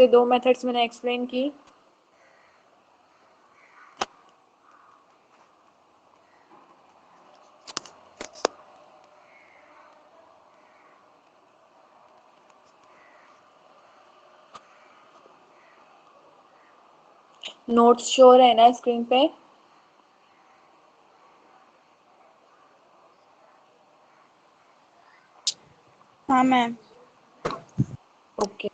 से दो मेथड्स मैंने एक्सप्लेन की. नोट्स शो हो रहे हैं ना स्क्रीन पे? हाँ ma'am. Okay.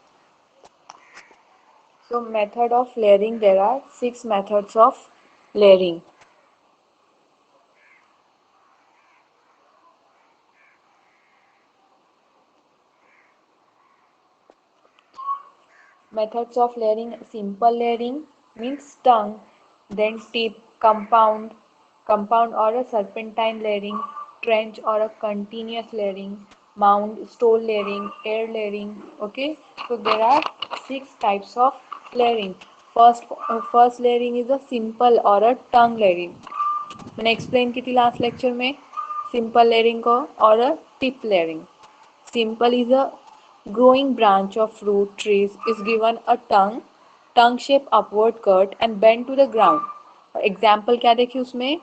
So method of layering, there are 6 methods of layering. Methods of layering: simple layering means tongue, then tip, compound or a serpentine layering, trench or a continuous layering, mound, stone layering, air layering. Okay, so there are 6 types of layering. First layering is a simple or a tongue layering. मैंने explain की थी last lecture में simple layering को और a tip layering. Simple is a growing branch of fruit trees is given a tongue shape upward cut and bend to the ground. Example क्या देखिए उसमें?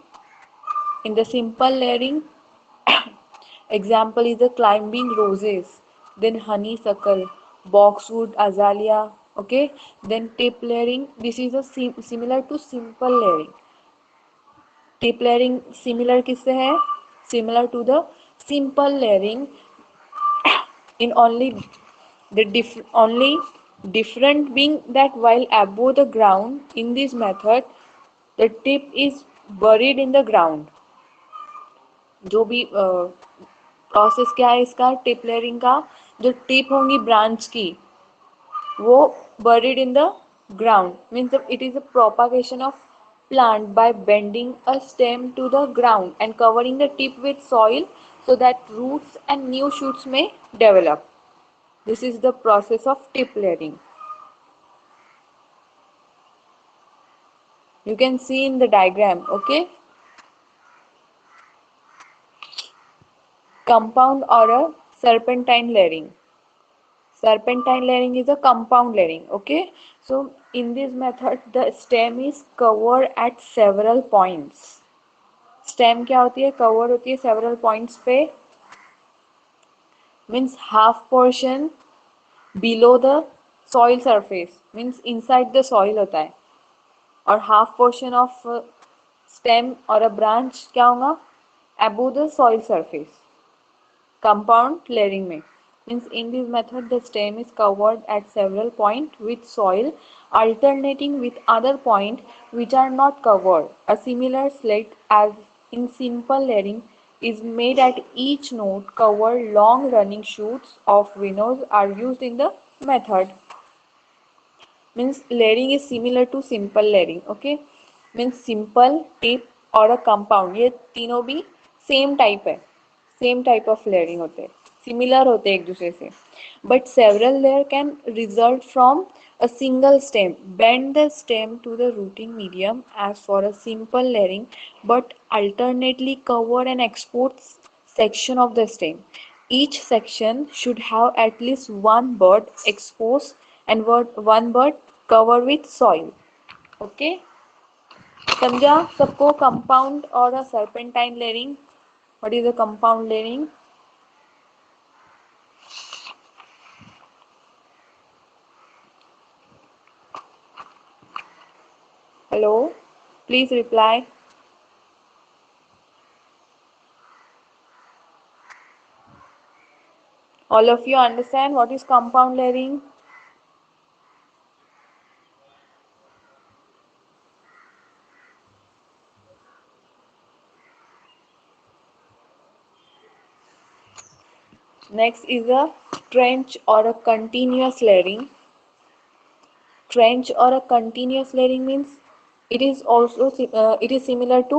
In the simple layering, example is the climbing roses, then honeysuckle, boxwood azalea. Okay, then tip layering. This is a similar to simple layering. Tip layering similar किससे है? Similar to the simple layering in only different being that while above the ground in this method the tip is buried in the ground. जो भी process क्या है इसका tip layering का, जो tip होंगी ब्रांच की वो buried in the ground means it is a propagation of plant by bending a stem to the ground and covering the tip with soil so that roots and new shoots may develop. This is the process of tip layering. You can see in the diagram. Okay, compound or a serpentine layering. Serpentine layering is a compound layering. Okay, so in this method the stem is covered at several points. Stem क्या होती है? Cover होती है several points पे. Means half portion below the soil surface means inside the soil होता है और half portion of stem और अ ब्रांच क्या होगा? Above the soil surface. Compound layering में means in this method the stem is covered at several points with soil alternating with other points which are not covered. A similar slit as in simple layering is made at each node. Covered long running shoots of winnows are used in the method. Means layering is similar to simple layering. Okay, means simple, tip और a compound ये तीनों भी same type है, same type of layering होते हैं, similar होते हैं एक दूसरे से. But several layer can result from a single stem. Bend the stem to the rooting medium as for a simple layering, but alternately cover and export section of the stem. Each section should have at least one bud exposed and one bud covered with soil. Okay, समझा सबको? Compound और a serpentine layering. What is a compound layering? Hello, please reply. All of you understand what is compound layering? Next is a trench or a continuous layering. Trench or a continuous layering means it is also it is similar to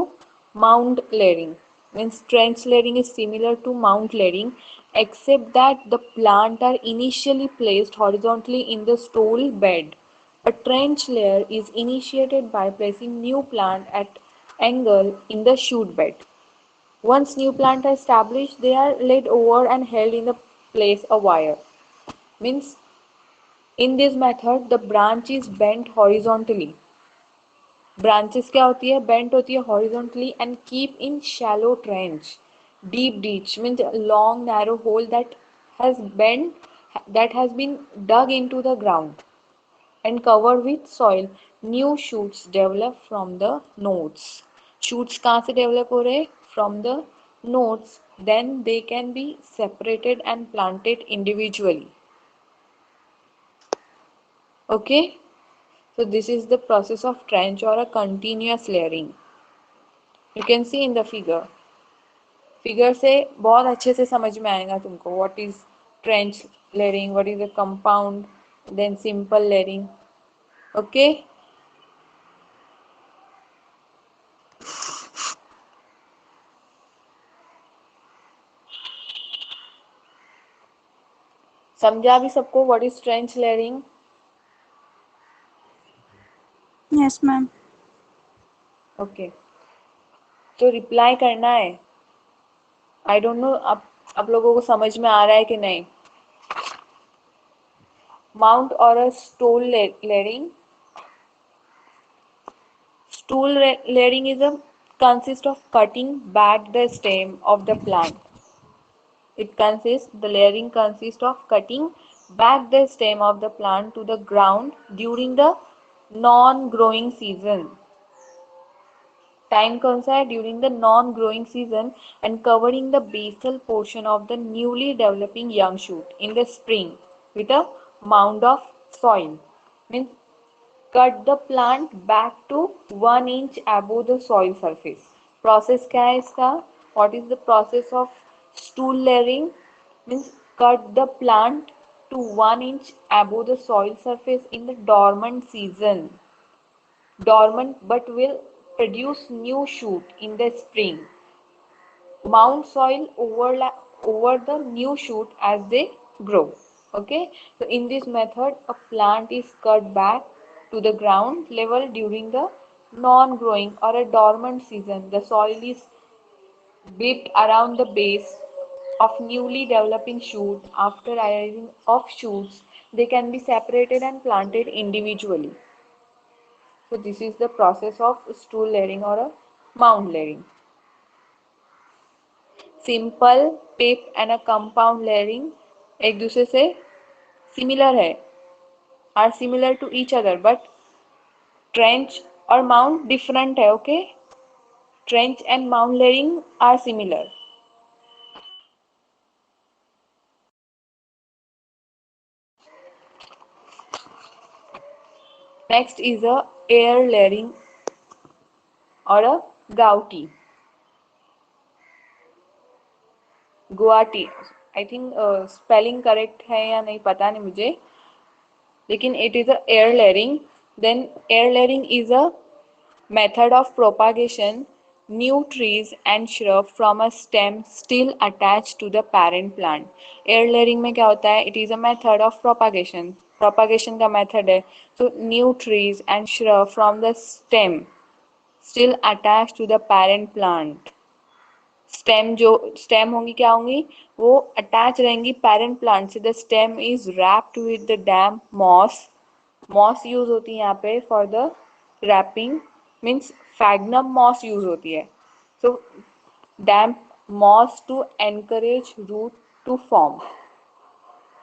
mound layering. Means trench layering is similar to mound layering except that the plant are initially placed horizontally in the stool bed. A trench layer is initiated by placing new plant at angle in the shoot bed. Once new plant are established, they are laid over and held in the place a wire. Means In this method, the branch is bent horizontally. Branches क्या होती है? Bent होती है horizontally and keep in shallow trench. Deep ditch means a long narrow hole has bent that has been dug into the ground and covered with soil. New shoots develop from the nodes. Shoots कहाँ से develop हो रहे? From the nodes. Then they can be separated and planted individually. Okay? So this is the process of trench or a continuous layering. You can see in the figure. Figure से बहुत अच्छे से समझ में आएगा तुमको what is trench layering, what is a compound, then simple layering. Okay, समझा भी सबको what is trench layering? Yes, ma'am. Okay, तो रिप्लाई करना है. आई डोंट नो आप लोगों को समझ में आ रहा है कि नहीं. माउंट और a stool layering. Stool layering is a consist of cutting back the stem of the plant. The layering consists of cutting back the stem of the plant to the ground during the non-growing season. Time कौन सा है? During the non-growing season and covering the basal portion of the newly developing young shoot in the spring with a mound of soil. Means cut the plant back to 1 inch above the soil surface. Process क्या है इसका? What is the process of stool layering? Means cut the plant to 1 inch above the soil surface in the dormant season. Dormant but will produce new shoot in the spring. Mound soil over the new shoot as they grow. Okay, so in this method, a plant is cut back to the ground level during the non-growing or a dormant season. The soil is dipped around the base of newly developing shoot. After arising of shoots, they can be separated and planted individually. So this is the process of stool layering or a mound layering. Simple पेप and a compound layering एक दूसरे से similar है, are similar to each other, but trench और mound different है. Okay, trench and mound layering are similar. Next is a air layering और a gootee. Guwahati, I think spelling correct है या नहीं पता नहीं मुझे, लेकिन it is a air layering. Then air layering is a method of propagation new trees and shrub from a stem still attached to the parent plant. Air layering में क्या होता है? It is a method of propagation. Propagation का method है. So new trees and shrub from the stem still attached to the parent plant. Stem होंगी क्या होंगी? वो अटैच रहेंगी पेरेंट प्लांट से. The stem is wrapped with the damp moss. Moss use होती है यहाँ पे for the wrapping. Means sphagnum moss use होती है. So damp moss to encourage root to form.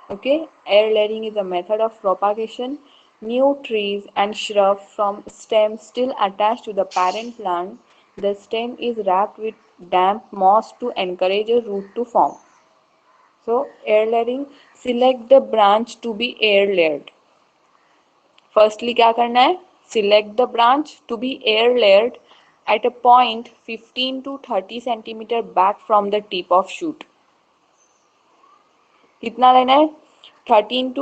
Okay, air layering is a method of propagation. New trees and shrubs from stems still attached to the parent plant. The stem is wrapped with damp moss to encourage a root to form. So, air layering, select the branch to be air layered. Firstly, क्या करना है? Select the branch to be air layered at a point 15 to 30 centimeter back from the tip of shoot. कितना लेना है? 15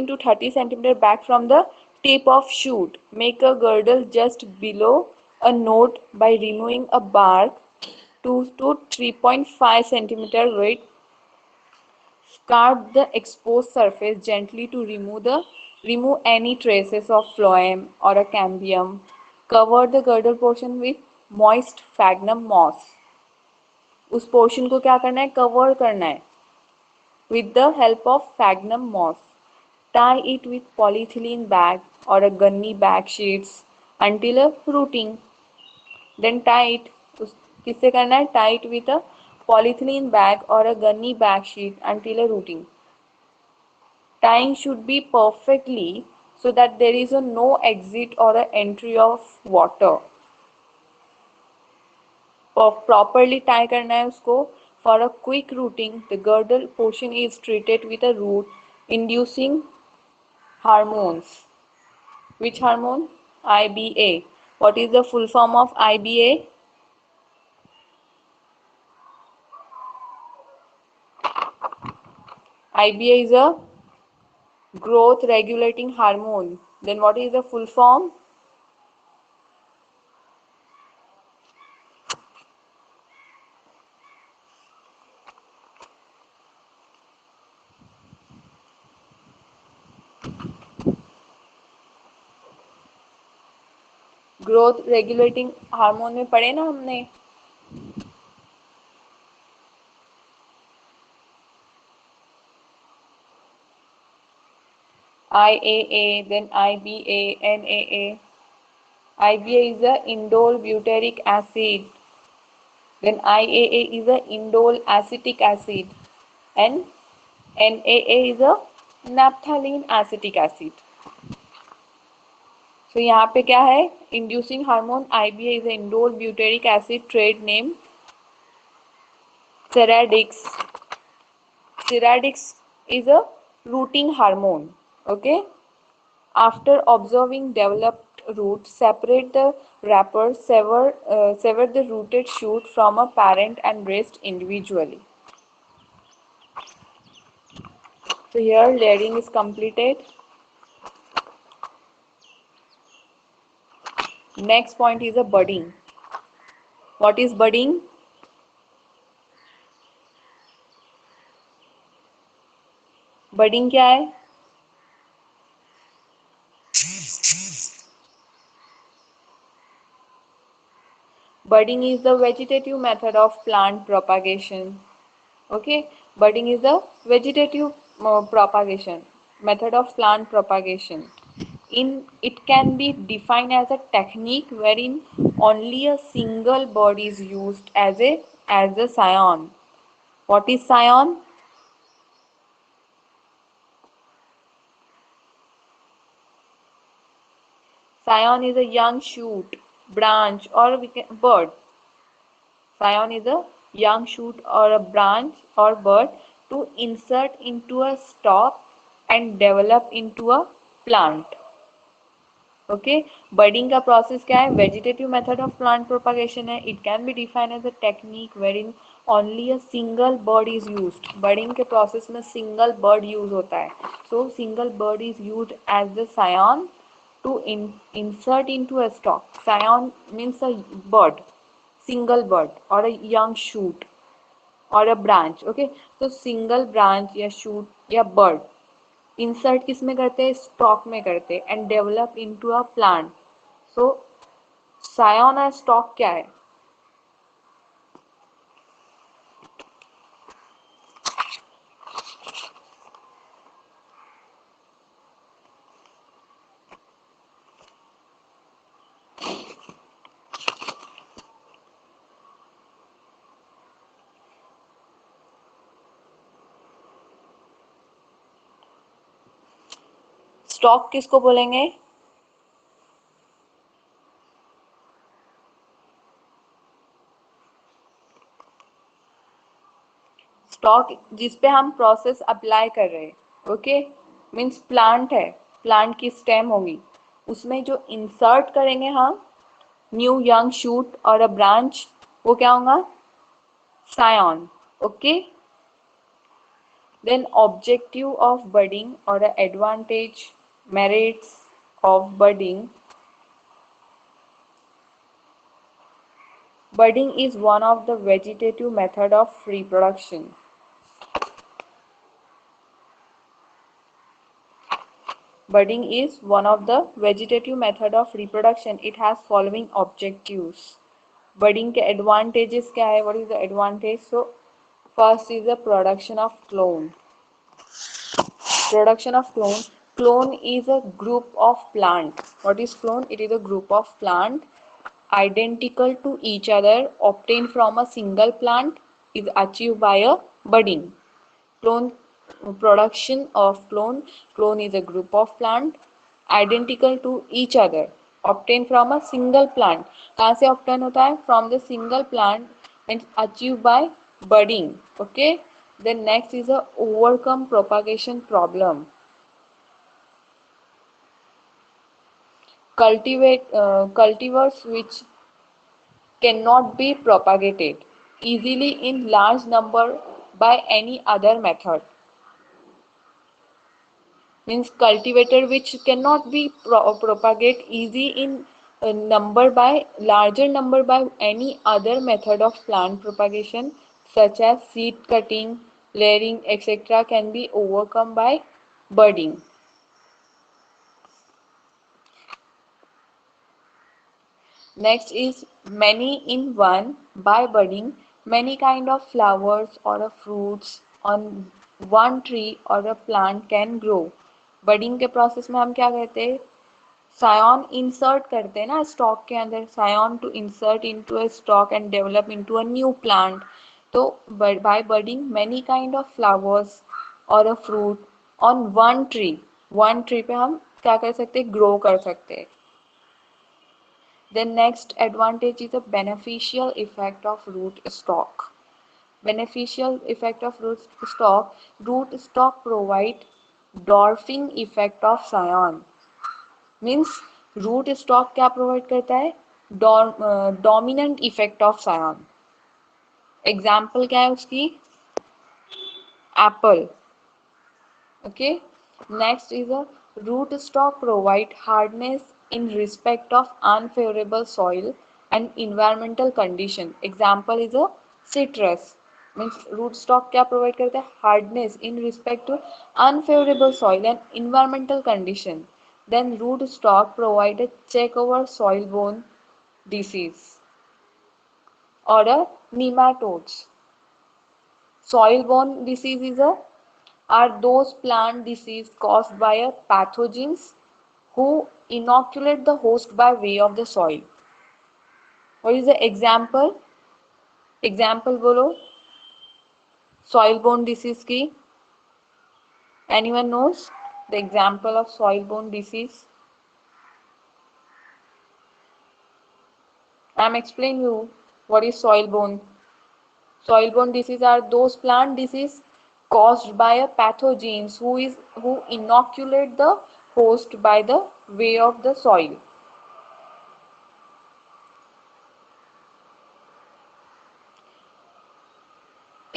to 30 centimeter back from the tip of shoot. Make a girdle just below a node by removing a bark 2 to 3.5 centimeter width. Scarp the exposed surface gently to remove any traces of phloem or a cambium. Cover the girdle portion with moist sphagnum moss. उस portion को क्या करना है? Cover करना है with the help of sphagnum moss. Tie it with polyethylene bag or a gunny bag sheets until a rooting. Then tie it. किससे करना है? Tie it with a polyethylene bag or a gunny bag sheet until a rooting. Tying should be perfectly so that there is a no exit or a entry of water. Properly tie करना है उसको. For a quick rooting, the girdle portion is treated with a root inducing hormones. Which hormone? IBA. What is the full form of IBA? IBA is a growth regulating hormone. Then what is the full form? Growth regulating hormone में पढ़े ना हमने. IAA, then IBA, NAA. IBA is a indole butyric acid. Then IAA is a indole acetic acid. And NAA is a naphthalene acetic acid. So यहाँ पे क्या है? Inducing hormone IBA is a indole butyric acid, trade name Ceradix. Ceradix is a rooting hormone. Okay. After observing developed root, separate the wrapper, sever the rooted shoot from a parent and rest individually. So here layering is completed. Next point is a budding. What is budding? Budding क्या है? Budding is the vegetative method of plant propagation. Okay, budding is the vegetative propagation method of plant propagation. It can be defined as a technique wherein only a single bud is used as a scion. What is scion? Scion is a young shoot, branch, or bud. Scion is a young shoot or a branch or bud to insert into a stalk and develop into a plant. Okay, budding का process क्या है? Vegetative method of plant propagation है. It can be defined as a technique wherein only a single bud is used. Budding के process में single bud use होता है. So single bud is used as the scion to insert into a stalk. Scion means a bud, single bud or a young shoot or a branch. Okay, so single branch या shoot या bud insert किस में करते हैं? Stock में करते हैं and develop into a plant. So scion और स्टॉक क्या है? स्टॉक किसको बोलेंगे? स्टॉक जिस पे हम प्रोसेस अप्लाई कर रहे हैं. ओके, मीन्स प्लांट है, प्लांट की स्टेम होगी, उसमें जो इंसर्ट करेंगे हम न्यू यंग शूट और अ ब्रांच, वो क्या होगा? Scion. Okay, then objective of budding or the advantage merits of budding. Budding is one of the vegetative method of reproduction. Budding is one of the vegetative method of reproduction. It has following objectives. Budding के advantages क्या है? What is the advantage? So first is the production of clone. Production of clone. Clone is a group of plant. What is clone? It is a group of plant identical to each other obtained from a single plant is achieved by a budding. Clone production of clone is a group of plant identical to each other obtained from a single plant. कहाँ से obtain होता है? From the single plant and achieved by budding. Okay. Then next is a overcome propagation problem. Cultivars which cannot be propagated easily in large number by any other method. Means cultivator which cannot be propagate easy in number by larger number by any other method of plant propagation such as seed cutting, layering, etc. can be overcome by budding. Next is many in one. By budding, many kind of flowers or a fruits on one tree or a plant can grow. Budding के process में हम क्या करते हैं? Scion insert करते हैं ना stock के अंदर. Scion to insert into a stalk and develop into a new plant. तो by budding, many kind of flowers or a fruit on one tree पे हम क्या कर सकते हैं? Grow कर सकते हैं. The next advantage is the beneficial effect of root stock. Beneficial effect of root stock. Root stock provide dwarfing effect of scion. Means root stock क्या provide करता है? Dominant effect of scion. Example क्या है उसकी? Apple. Okay. Next is a rootstock provide hardness in respect of unfavorable soil and environmental condition. Example is a citrus. Means rootstock क्या provide करता है? Hardness in respect to unfavorable soil and environmental condition. Then rootstock provide a check over soil-borne disease or a nematodes. Soil-borne disease is a are those plant disease caused by a pathogens who inoculate the host by way of the soil. What is the example? Example बोलो soil-borne disease की. Anyone knows the example of soil-borne disease? I am explaining you what is soil-borne. Soil-borne disease are those plant disease caused by a pathogens who inoculate the host by the way of the soil.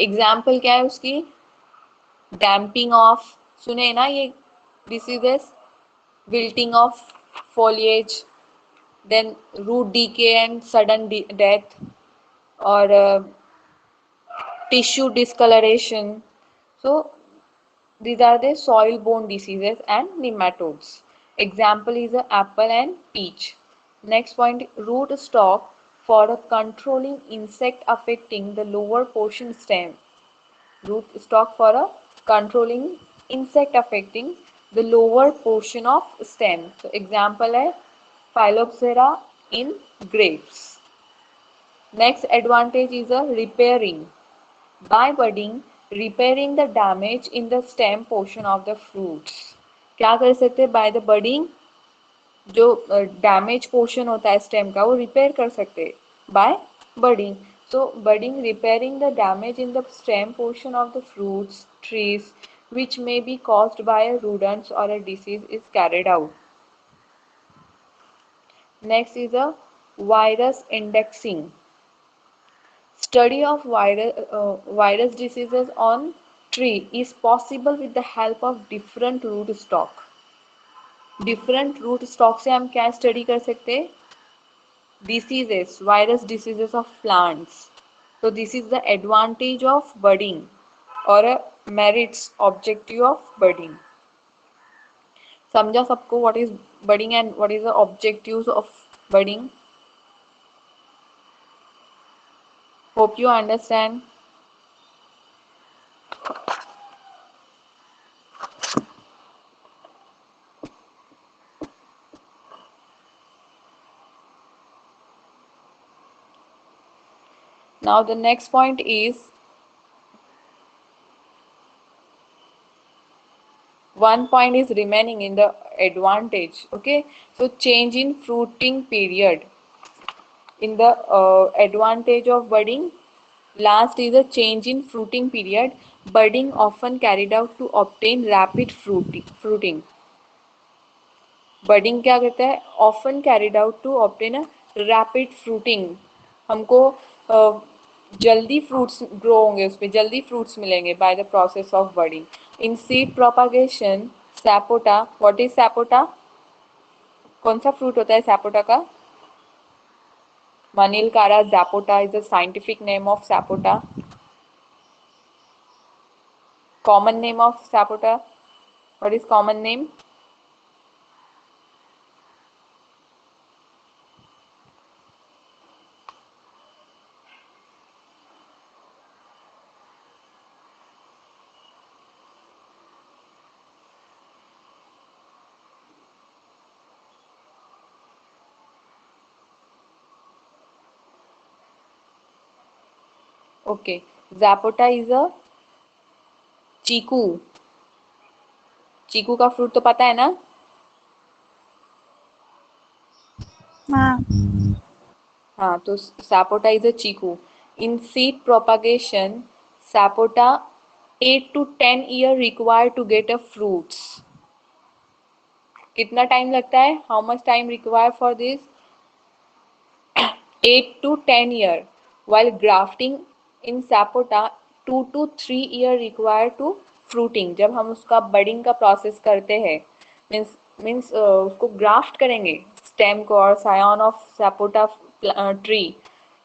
Example क्या है उसकी? Damping off, सुने ना ये diseases? Wilting of foliage, then root decay and sudden death, or tissue discoloration. So these are the soil-borne diseases and nematodes. Example is the apple and peach. Next point, root stock for a controlling insect affecting the lower portion stem. Root stock for a controlling insect affecting the lower portion of stem. So example है Phylloxera in grapes. Next advantage is a repairing. By budding, repairing the damage in the stem portion of the fruits. क्या कर सकते हैं? By the budding, जो damage portion होता है stem का वो रिपेयर कर सकते हैं bye budding. So budding repairing the damage in the stem portion of the fruits trees which may be caused by a rodents or a disease is carried out. Next is a virus indexing. Study of virus diseases on tree is possible with the help of different root stock. Different root stock से हम क्या study कर सकते हैं? Diseases, virus diseases of plants. So this is the advantage of budding or a merits objective of budding. समझा सबको what is budding and what is the objectives of budding? Hope you understand. Now the next point is one point is remaining in the advantage. Okay, so change in fruiting period. In the advantage of budding, last is a change in fruiting period. Budding often carried out to obtain rapid fruiting. Budding क्या करता है? Often carried out to obtain a rapid fruiting. हमको जल्दी fruits grow होंगे, उसमें जल्दी fruits मिलेंगे by the process of budding. In seed propagation, sapota. What is sapota? कौन सा fruit होता है sapota का? Manilkara zapota is the scientific name of sapota. Common name of sapota. What is common name? Okay, zapota is a चीकू. चीकू का fruit तो पता है ना? हाँ. हाँ, तो sapota is a chikoo. In seed propagation, sapota 8 to 10 year required to get a fruits. कितना time लगता है? How much time required for this? 8 to 10 year. While grafting in sapota, 2 to 3 year required to fruiting. जब हम उसका budding का process करते हैं, means उसको graft करेंगे stem को और scion of sapota tree.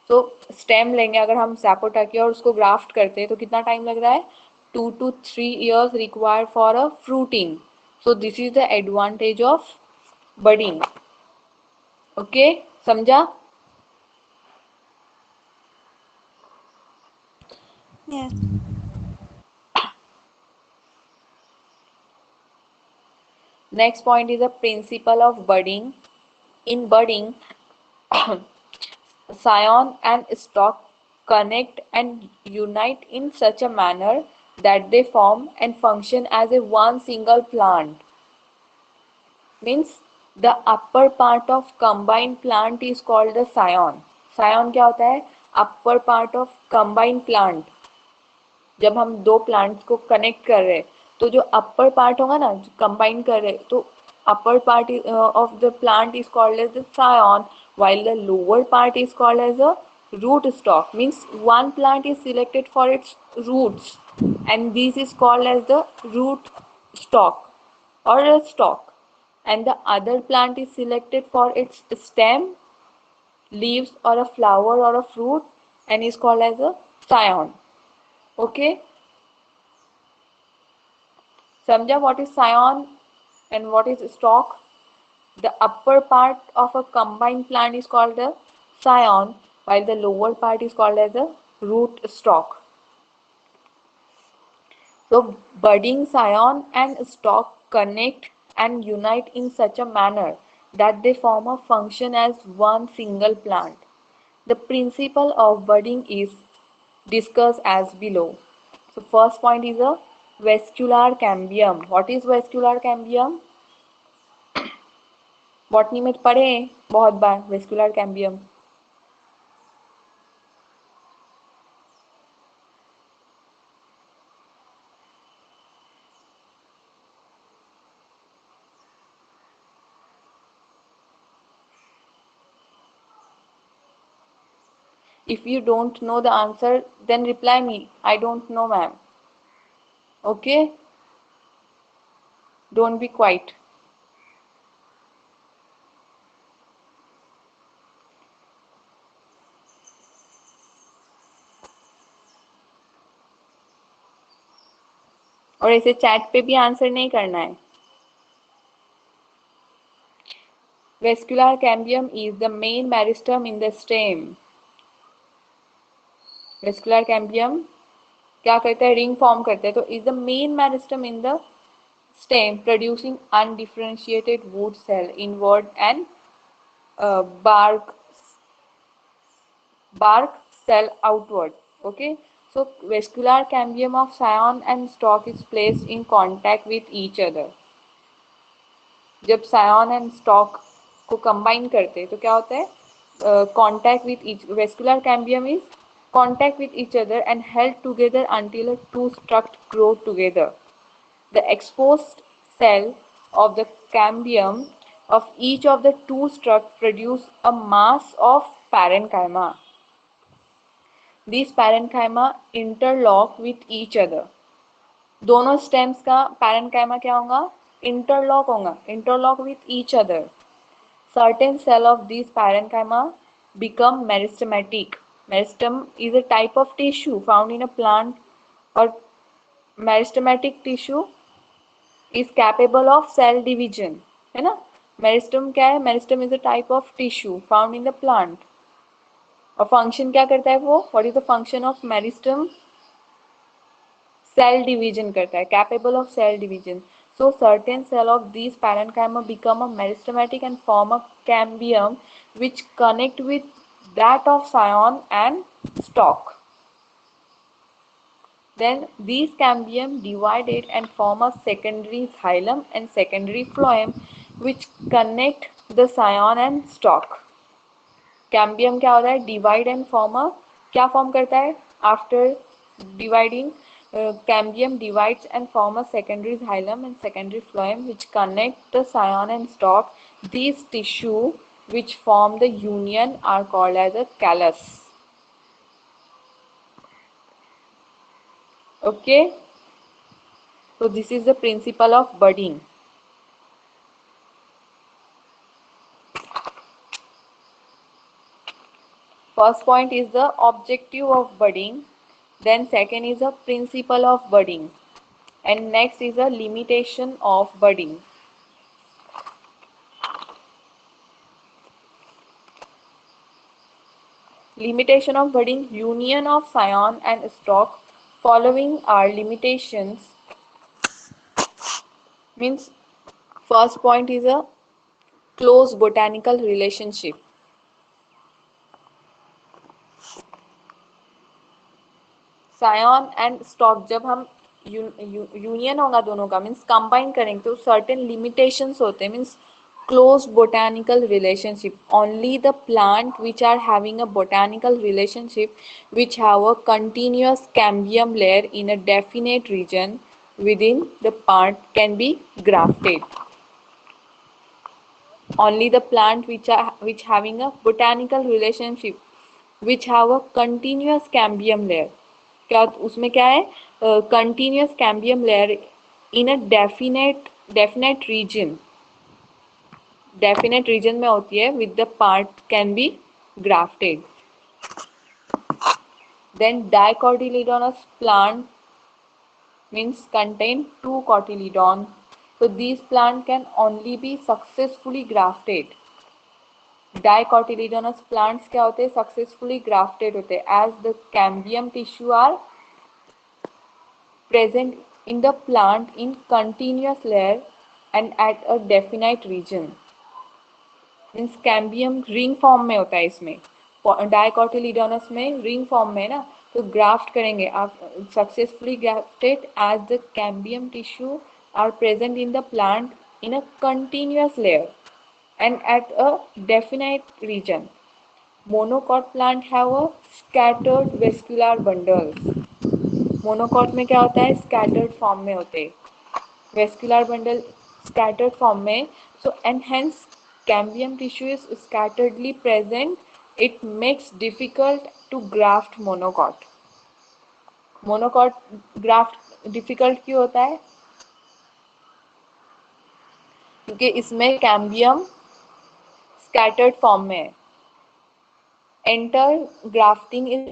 तो stem लेंगे अगर हम sapota की और उसको graft करते हैं तो कितना टाइम लग रहा है? 2 to 3 years required for a fruiting. So this is the advantage of budding. Okay, समझा? Yes. Next point is the principle of budding. In budding, scion and stalk connect and unite in such a manner that they form and function as a one single plant. Means the upper part of combined plant is called the scion. Scion क्या होता है? Upper part of combined plant. जब हम दो plants को connect कर रहे हैं तो जो अपर पार्ट होगा ना, कंबाइन कर रहे तो upper part of the plant is called as the scion, while the lower part is called as a root stock. Means one plant is selected for its roots and this is called as the root stock or a stalk, and the other plant is selected for its stem, leaves or a flower or a fruit and is called as a scion. Okay, समझा what is scion and what is stalk? The upper part of a combined plant is called the scion, while the lower part is called as the root stalk. So budding scion and stalk connect and unite in such a manner that they form a function as one single plant. The principle of budding is discussed as below. So first point is a vascular cambium. What is vascular cambium? Botany में पढ़े हैं बहुत बार vascular cambium. If you don't know the answer, then reply me. I don't know, ma'am. Okay? Don't be quiet. और ऐसे chat पे भी answer नहीं करना है. Vascular cambium is the main meristem in the stem. Vascular cambium क्या करता है? रिंग फॉर्म करता है. तो is the main meristem in the stem producing undifferentiated wood cell inward and bark cell outward. Okay, so vascular cambium of scion and stalk is placed in contact with each other. जब Sion and stock को combine करते हैं तो क्या होता है? Contact with each vascular cambium is contact with each other and held together until a two struct grow together. The exposed cell of the cambium of each of the two struct produce a mass of parenchyma. These parenchyma interlock with each other. दोनों stems का parenchyma क्या होगा? Interlock होगा, interlock with each other. Certain cell of these parenchyma become meristematic. Meristem is a type of tissue found in a plant, or meristematic tissue is capable of cell division. है ना? Meristem क्या है? Meristem is a type of tissue found in the plant. और function क्या करता है वो? What is the function of meristem? cell division करता है, capable of cell division. So certain cell of these parenchyma become a meristematic and form a cambium which connect with that of scion and stalk. Then these cambium divided and form a secondary xylem and secondary phloem which connect the scion and stalk. Cambium क्या होता है? Divide and form a, क्या form करता है after dividing? Cambium divides and form a secondary xylem and secondary phloem which connect the scion and stalk. These tissue which form the union are called as a callus. Okay, so this is the principle of budding. First point is the objective of budding, then second is the principle of budding, and next is a limitation of budding. Limitation of budding: union of scion and stalk. Following are limitations. Means first point is a close botanical relationship. Scion and stock जब हम union होगा दोनों का, means combine करेंगे, तो certain limitations होते हैं. Means close botanical relationship. Only the plant which are having a botanical relationship, which have a continuous cambium layer in a definite region within the plant, can be grafted. Only the plant which having a botanical relationship which have a continuous cambium layer. क्या उसमें क्या है? Continuous cambium layer in a definite region. Definite region में होती है with the part can be grafted. Then dicotyledonous plant means contain two cotyledon. So these plant can only be successfully grafted. Dicotyledonous plants क्या होते हैं? Successfully grafted होते हैं as the cambium tissue are present in the plant in continuous layer and at a definite region. Means cambium ring form में होता है इसमें, डाइकोटिलीडोनस में रिंग फॉर्म में ना. तो ग्राफ्ट करेंगे आप successfully grafted as the cambium tissue are present in the plant in a continuous layer and at a definite region. Monocot plant have a scattered vascular bundles. Monocot में क्या होता है? Scattered form में होते हैं vascular bundle, scattered form में. So and hence cambium tissue is scatteredly present. It makes difficult to graft monocot. Monocot graft difficult क्यों होता है? क्योंकि इसमें कैम्बियम scattered form में है. Enter grafting is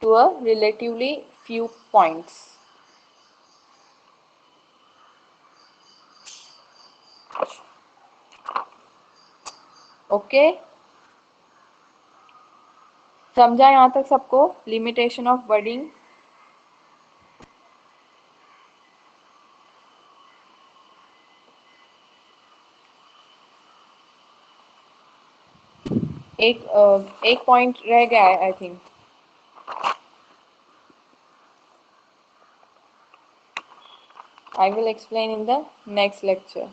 to a relatively few points. Okay, समझा यहाँ तक सबको? Limitation of budding. एक पॉइंट रह गया है I think. I will explain in the next lecture.